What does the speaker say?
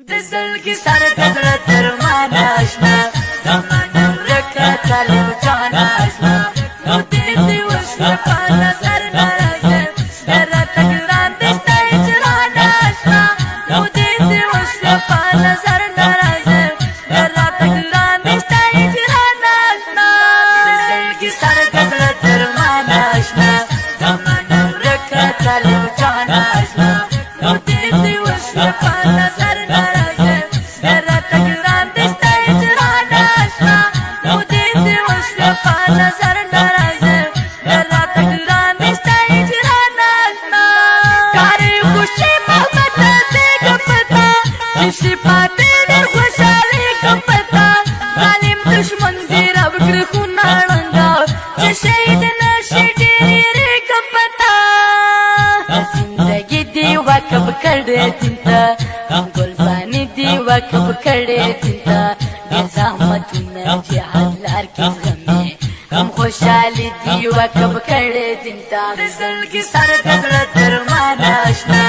دزلگی سر دزل ترمان آشنا زمان ورکا طالب جان آشنا نو دیدی وشل پا نظر نرازم درا تگران دشتا اجران آشنا نو دیدی وشل پا نظر نرازم درا تگران دشتا اجران آشنا دزلگی سر دزل ترمان آشنا زمان ورکا طالب جان آشنا نو دیدی وشل پا نظر نظر نرازم درا تگران دشتا اجران آشنا کاری خوشی محبت سے گپتا چشی پاتے در خوشحالی گپتا ظالم دشمن دی رب کر خونا رنگا چشید نشی ڈیری گپتا زندگی دی وکب کردے تنتا گلزانی دی وکب کردے تنتا زحمتنا جهاد لار کس غمی هم خوشحالی دی وکب کردے تنتا دزلگی سر دزل ترمان آشنا